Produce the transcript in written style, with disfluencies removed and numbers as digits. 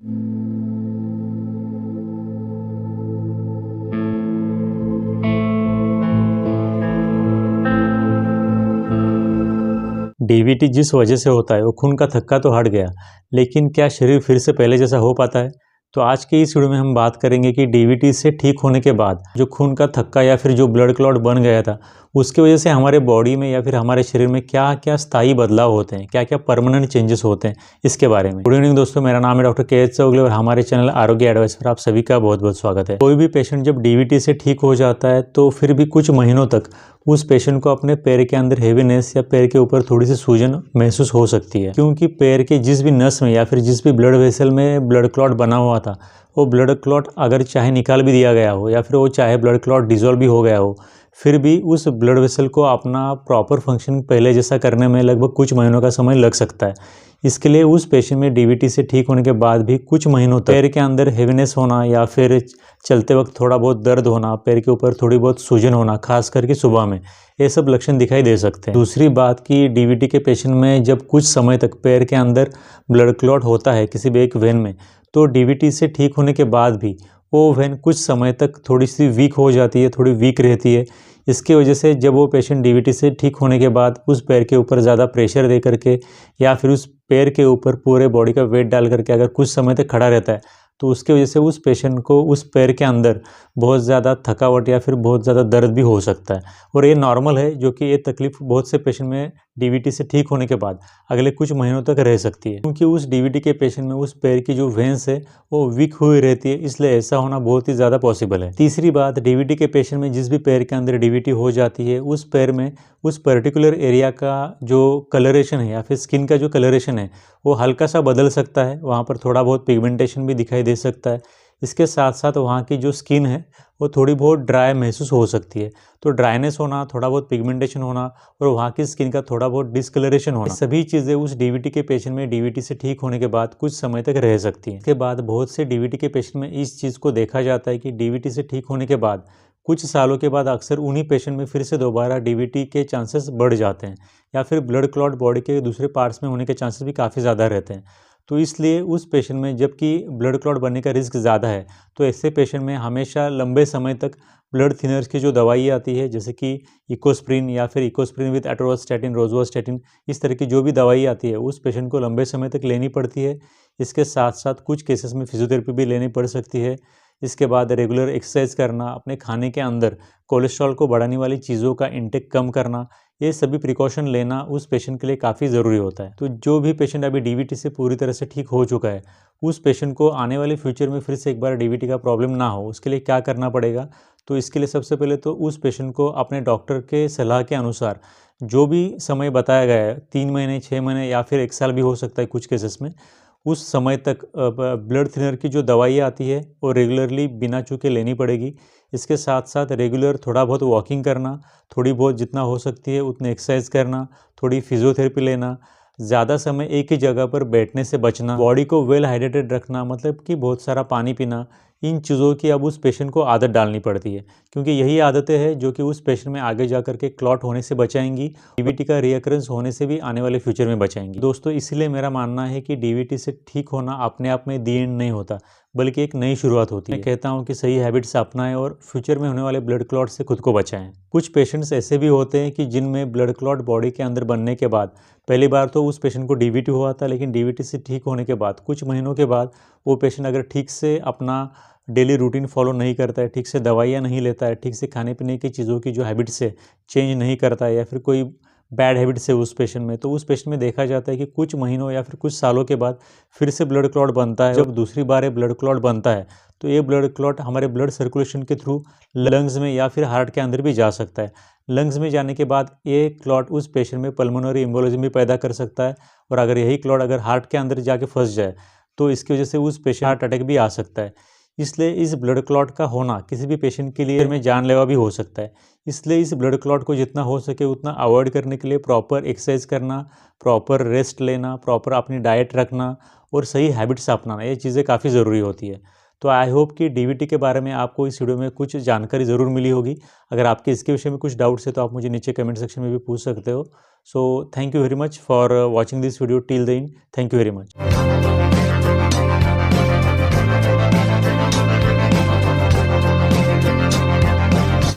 DVT जिस वजह से होता है वो खून का थक्का तो हट गया, लेकिन क्या शरीर फिर से पहले जैसा हो पाता है? तो आज के इस वीडियो में हम बात करेंगे कि डीवीटी से ठीक होने के बाद जो खून का थक्का या फिर जो ब्लड क्लॉट बन गया था, उसकी वजह से हमारे बॉडी में या फिर हमारे शरीर में क्या क्या स्थायी बदलाव होते हैं, क्या क्या परमानेंट चेंजेस होते हैं, इसके बारे में। गुड इवनिंग दोस्तों, मेरा नाम है डॉक्टर के.एच. चौगले और हमारे चैनल आरोग्य एडवाइस पर आप सभी का बहुत बहुत स्वागत है। कोई भी पेशेंट जब डीवीटी से ठीक हो जाता है तो फिर भी कुछ महीनों तक उस पेशेंट को अपने पैर के अंदर हेवीनेस या पैर के ऊपर थोड़ी सी सूजन महसूस हो सकती है, क्योंकि पैर के जिस भी नस में या फिर जिस भी ब्लड वेसल में ब्लड क्लॉट बना हुआ था, वो ब्लड क्लॉट अगर चाहे निकाल भी दिया गया हो या फिर वो चाहे ब्लड क्लॉट डिजोल्व भी हो गया हो, फिर भी उस ब्लड वेसल को अपना प्रॉपर फंक्शन पहले जैसा करने में लगभग कुछ महीनों का समय लग सकता है। इसके लिए उस पेशेंट में डीवीटी से ठीक होने के बाद भी कुछ महीनों तक पैर के अंदर हेवीनेस होना या फिर चलते वक्त थोड़ा बहुत दर्द होना, पैर के ऊपर थोड़ी बहुत सूजन होना, खास करके सुबह में, ये सब लक्षण दिखाई दे सकते हैं। दूसरी बात कि डीवीटी के पेशेंट में जब कुछ समय तक पैर के अंदर ब्लड क्लॉट होता है किसी भी एक वेन में, तो डीवीटी से ठीक होने के बाद भी वो वेन कुछ समय तक थोड़ी सी वीक हो जाती है, थोड़ी वीक रहती है। इसकी वजह से जब वो पेशेंट डीवीटी से ठीक होने के बाद उस पैर के ऊपर ज़्यादा प्रेशर दे करके या फिर उस पैर के ऊपर पूरे बॉडी का वेट डाल करके अगर कुछ समय तक खड़ा रहता है, तो उसकी वजह से उस पेशेंट को उस पैर के अंदर बहुत ज़्यादा थकावट या फिर बहुत ज़्यादा दर्द भी हो सकता है। और ये नॉर्मल है, जो कि ये तकलीफ बहुत से पेशेंट में डीवीटी से ठीक होने के बाद अगले कुछ महीनों तक रह सकती है, क्योंकि उस डीवीटी के पेशेंट में उस पैर की जो वेन्स है वो वीक हुई रहती है, इसलिए ऐसा होना बहुत ही ज़्यादा पॉसिबल है। तीसरी बात, डीवीटी के पेशेंट में जिस भी पैर के अंदर डीवीटी हो जाती है, उस पैर में उस पर्टिकुलर एरिया का जो कलरेशन है या फिर स्किन का जो कलरेशन है वो हल्का सा बदल सकता है, वहाँ पर थोड़ा बहुत पिगमेंटेशन भी दिखाई दे सकता है। इसके साथ साथ वहाँ की जो स्किन है वो थोड़ी बहुत ड्राई महसूस हो सकती है। तो ड्राइनेस होना, थोड़ा बहुत पिगमेंटेशन होना और वहाँ की स्किन का थोड़ा बहुत डिस्कलरेशन होना, सभी चीज़ें उस डीवीटी के पेशेंट में डीवीटी से ठीक होने के बाद कुछ समय तक रह सकती हैं। इसके बाद बहुत से डीवीटी के पेशेंट में इस चीज़ को देखा जाता है कि डीवीटी से ठीक होने के बाद कुछ सालों के बाद अक्सर उन्हीं पेशेंट में फिर से दोबारा डीवीटी के चांसेस बढ़ जाते हैं या फिर ब्लड क्लॉट बॉडी के दूसरे पार्ट्स में होने के चांसेस भी काफ़ी ज़्यादा रहते हैं। तो इसलिए उस पेशेंट में जबकि ब्लड क्लॉट बनने का रिस्क ज़्यादा है, तो ऐसे पेशेंट में हमेशा लंबे समय तक ब्लड थिनर्स की जो दवाई आती है, जैसे कि इकोस्प्रिन या फिर इकोस्प्रिन विद एटोरोस्टैटिन, रोजुवास्टैटिन, इस तरह की जो भी दवाई आती है उस पेशेंट को लंबे समय तक लेनी पड़ती है। इसके साथ साथ कुछ केसेस में फिजियोथेरेपी भी लेनी पड़ सकती है। इसके बाद रेगुलर एक्सरसाइज करना, अपने खाने के अंदर कोलेस्ट्रॉल को बढ़ाने वाली चीज़ों का इंटेक कम करना, ये सभी प्रिकॉशन लेना उस पेशेंट के लिए काफ़ी ज़रूरी होता है। तो जो भी पेशेंट अभी डीवीटी से पूरी तरह से ठीक हो चुका है, उस पेशेंट को आने वाले फ्यूचर में फिर से एक बार डीवीटी का प्रॉब्लम ना हो, उसके लिए क्या करना पड़ेगा? तो इसके लिए सबसे पहले तो उस पेशेंट को अपने डॉक्टर के सलाह के अनुसार जो भी समय बताया गया है, 3 महीने, 6 महीने या फिर 1 साल भी हो सकता है कुछ केसेस में, उस समय तक ब्लड थिनर की जो दवाई आती है वो रेगुलरली बिना चूके लेनी पड़ेगी। इसके साथ साथ रेगुलर थोड़ा बहुत वॉकिंग करना, थोड़ी बहुत जितना हो सकती है उतनी एक्सरसाइज करना, थोड़ी फिजियोथेरेपी लेना, ज़्यादा समय एक ही जगह पर बैठने से बचना, बॉडी को वेल हाइड्रेटेड रखना, मतलब कि बहुत सारा पानी पीना, इन चीज़ों की अब उस पेशेंट को आदत डालनी पड़ती है, क्योंकि यही आदतें हैं जो कि उस पेशेंट में आगे जा कर के क्लॉट होने से बचाएंगी, डीवीटी का रियकरेंस होने से भी आने वाले फ्यूचर में बचाएंगी। दोस्तों, इसलिए मेरा मानना है कि डीवीटी से ठीक होना अपने आप में दी एंड नहीं होता, बल्कि एक नई शुरुआत होती है। मैं कहता हूँ कि सही हैबिट्स अपनाएं और फ्यूचर में होने वाले ब्लड क्लॉट से खुद को बचाएं। कुछ पेशेंट्स ऐसे भी होते हैं कि जिनमें ब्लड क्लॉट बॉडी के अंदर बनने के बाद पहली बार तो उस पेशेंट को डीवीटी हुआ था, लेकिन डीवीटी से ठीक होने के बाद कुछ महीनों के बाद वो पेशेंट अगर ठीक से अपना डेली रूटीन फॉलो नहीं करता है, ठीक से दवाइयाँ नहीं लेता है, ठीक से खाने पीने की चीज़ों की जो हैबिट्स है चेंज नहीं करता है, या फिर कोई बैड हैबिट्स है उस पेशेंट में, तो उस पेशेंट में देखा जाता है कि कुछ महीनों या फिर कुछ सालों के बाद फिर से ब्लड क्लॉट बनता है। जब दूसरी बार ये ब्लड क्लॉट बनता है तो ये ब्लड क्लॉट हमारे ब्लड सर्कुलेशन के थ्रू लंग्स में या फिर हार्ट के अंदर भी जा सकता है। लंग्स में जाने के बाद ये क्लॉट उस पेशेंट में पल्मोनरी एम्बोलिज्म भी पैदा कर सकता है, और अगर यही क्लॉट अगर हार्ट के अंदर जाके फंस जाए तो इसकी वजह से उस पेशेंट हार्ट अटैक भी आ सकता है। इसलिए इस ब्लड क्लॉट का होना किसी भी पेशेंट के लिए में जानलेवा भी हो सकता है। इसलिए इस ब्लड क्लॉट को जितना हो सके उतना अवॉइड करने के लिए प्रॉपर एक्सरसाइज करना, प्रॉपर रेस्ट लेना, प्रॉपर अपनी डाइट रखना और सही हैबिट्स अपनाना, ये चीज़ें काफ़ी ज़रूरी होती है। तो आई होप कि डीवीटी के बारे में आपको इस वीडियो में कुछ जानकारी ज़रूर मिली होगी। अगर आपके इसके विषय में कुछ डाउट्स है तो आप मुझे नीचे कमेंट सेक्शन में भी पूछ सकते हो। So thank you very much for watching this video till the end. Thank you very much.